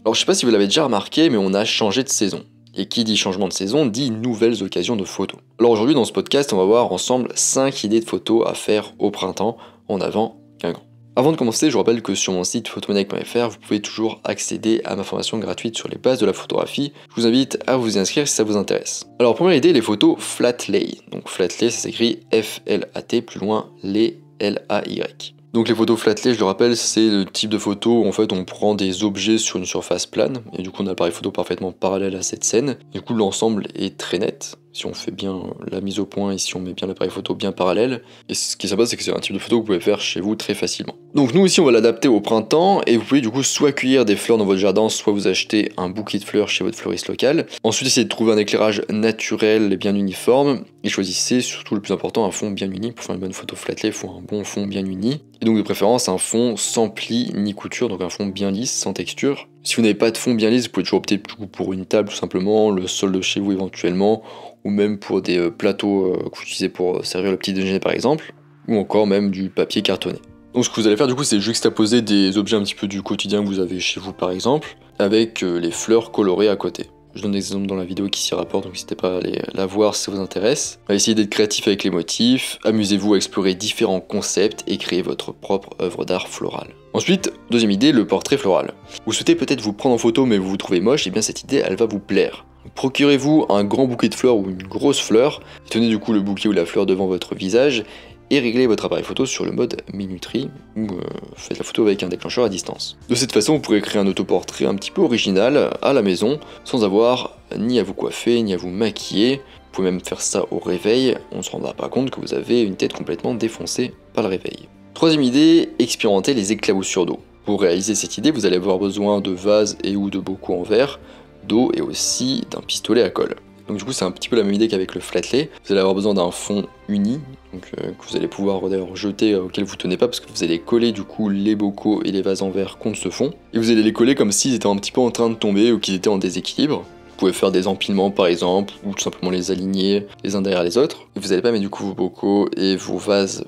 Alors je sais pas si vous l'avez déjà remarqué, mais on a changé de saison. Et qui dit changement de saison dit nouvelles occasions de photos. Alors aujourd'hui dans ce podcast, on va voir ensemble 5 idées de photos à faire au printemps, en avant qu'un grand. Avant de commencer, je vous rappelle que sur mon site photomaniac.fr, vous pouvez toujours accéder à ma formation gratuite sur les bases de la photographie. Je vous invite à vous y inscrire si ça vous intéresse. Alors première idée, les photos flat lay. Donc flat lay, ça s'écrit F-L-A-T, plus loin, lay, L-A-Y. Donc les photos flat lay, je le rappelle, c'est le type de photo où en fait on prend des objets sur une surface plane et du coup on a l'appareil photo parfaitement parallèle à cette scène. Du coup l'ensemble est très net, si on fait bien la mise au point et si on met bien l'appareil photo bien parallèle. Et ce qui est sympa, c'est que c'est un type de photo que vous pouvez faire chez vous très facilement. Donc nous aussi on va l'adapter au printemps et vous pouvez du coup soit cueillir des fleurs dans votre jardin, soit vous acheter un bouquet de fleurs chez votre fleuriste local. Ensuite essayez de trouver un éclairage naturel et bien uniforme et choisissez surtout le plus important un fond bien uni. Pour faire une bonne photo flat lay, il faut un bon fond bien uni. Et donc de préférence un fond sans plis ni couture, donc un fond bien lisse, sans texture. Si vous n'avez pas de fond bien lisse, vous pouvez toujours opter du coup pour une table tout simplement, le sol de chez vous éventuellement, ou même pour des plateaux que vous utilisez pour servir le petit déjeuner par exemple, ou encore même du papier cartonné. Donc ce que vous allez faire du coup, c'est juxtaposer des objets un petit peu du quotidien que vous avez chez vous par exemple, avec les fleurs colorées à côté. Je donne des exemples dans la vidéo qui s'y rapporte, donc n'hésitez pas à aller la voir si ça vous intéresse. Essayez d'être créatif avec les motifs, amusez-vous à explorer différents concepts et créer votre propre œuvre d'art florale. Ensuite, deuxième idée, le portrait floral. Vous souhaitez peut-être vous prendre en photo mais vous vous trouvez moche, et bien cette idée elle va vous plaire. Procurez-vous un grand bouquet de fleurs ou une grosse fleur, tenez du coup le bouquet ou la fleur devant votre visage, et réglez votre appareil photo sur le mode minuterie, ou faites la photo avec un déclencheur à distance. De cette façon, vous pourrez créer un autoportrait un petit peu original à la maison, sans avoir ni à vous coiffer, ni à vous maquiller. Vous pouvez même faire ça au réveil, on ne se rendra pas compte que vous avez une tête complètement défoncée par le réveil. Troisième idée, expérimenter les éclaboussures d'eau. Pour réaliser cette idée, vous allez avoir besoin de vases et ou de bocaux en verre, d'eau et aussi d'un pistolet à colle. Donc du coup c'est un petit peu la même idée qu'avec le flat lay. Vous allez avoir besoin d'un fond uni, donc, que vous allez pouvoir d'ailleurs jeter, auquel vous tenez pas, parce que vous allez coller du coup les bocaux et les vases en verre contre ce fond. Et vous allez les coller comme s'ils étaient un petit peu en train de tomber ou qu'ils étaient en déséquilibre. Vous pouvez faire des empilements par exemple, ou tout simplement les aligner les uns derrière les autres. Et vous n'allez pas mettre du coup vos bocaux et vos vases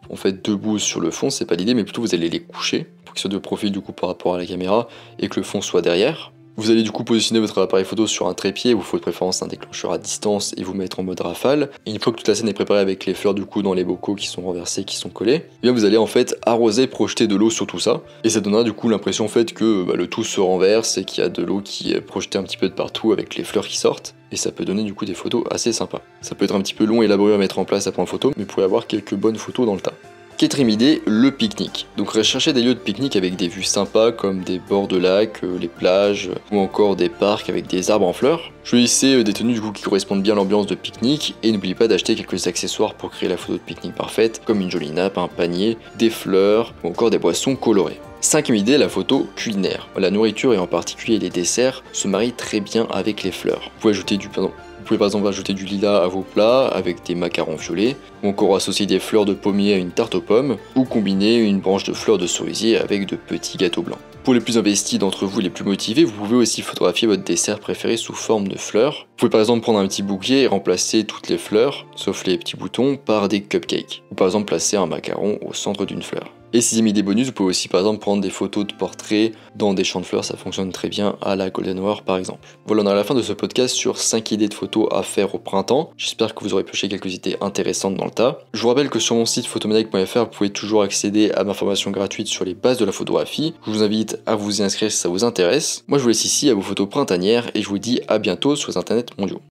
en fait debout sur le fond, c'est pas l'idée, mais plutôt vous allez les coucher pour qu'ils soient de profil du coup par rapport à la caméra et que le fond soit derrière. Vous allez du coup positionner votre appareil photo sur un trépied, vous faut de préférence un déclencheur à distance et vous mettre en mode rafale. Et une fois que toute la scène est préparée avec les fleurs du coup dans les bocaux qui sont renversés, qui sont collés, et bien vous allez en fait arroser, projeter de l'eau sur tout ça. Et ça donnera du coup l'impression en fait que le tout se renverse et qu'il y a de l'eau qui est projetée un petit peu de partout avec les fleurs qui sortent. Et ça peut donner du coup des photos assez sympas. Ça peut être un petit peu long et laborieux à mettre en place à point photo, mais vous pouvez avoir quelques bonnes photos dans le tas. Quatrième idée, le pique-nique. Donc recherchez des lieux de pique-nique avec des vues sympas comme des bords de lac, les plages ou encore des parcs avec des arbres en fleurs. Choisissez des tenues du coup qui correspondent bien à l'ambiance de pique-nique et n'oubliez pas d'acheter quelques accessoires pour créer la photo de pique-nique parfaite comme une jolie nappe, un panier, des fleurs ou encore des boissons colorées. Cinquième idée, la photo culinaire. La nourriture et en particulier les desserts se marient très bien avec les fleurs. Vous pouvez ajouter Vous pouvez par exemple ajouter du lilas à vos plats avec des macarons violets, ou encore associer des fleurs de pommier à une tarte aux pommes, ou combiner une branche de fleurs de cerisier avec de petits gâteaux blancs. Pour les plus investis d'entre vous, les plus motivés, vous pouvez aussi photographier votre dessert préféré sous forme de fleurs. Vous pouvez par exemple prendre un petit bouquet et remplacer toutes les fleurs, sauf les petits boutons, par des cupcakes. Ou par exemple placer un macaron au centre d'une fleur. Et sixième idée bonus, vous pouvez aussi par exemple prendre des photos de portraits dans des champs de fleurs, ça fonctionne très bien à la Golden Hour par exemple. Voilà, on est à la fin de ce podcast sur 5 idées de photos à faire au printemps. J'espère que vous aurez pioché quelques idées intéressantes dans le tas. Je vous rappelle que sur mon site photomaniac.fr, vous pouvez toujours accéder à ma formation gratuite sur les bases de la photographie. Je vous invite à vous y inscrire si ça vous intéresse. Moi je vous laisse ici à vos photos printanières et je vous dis à bientôt sur les internets mondiaux.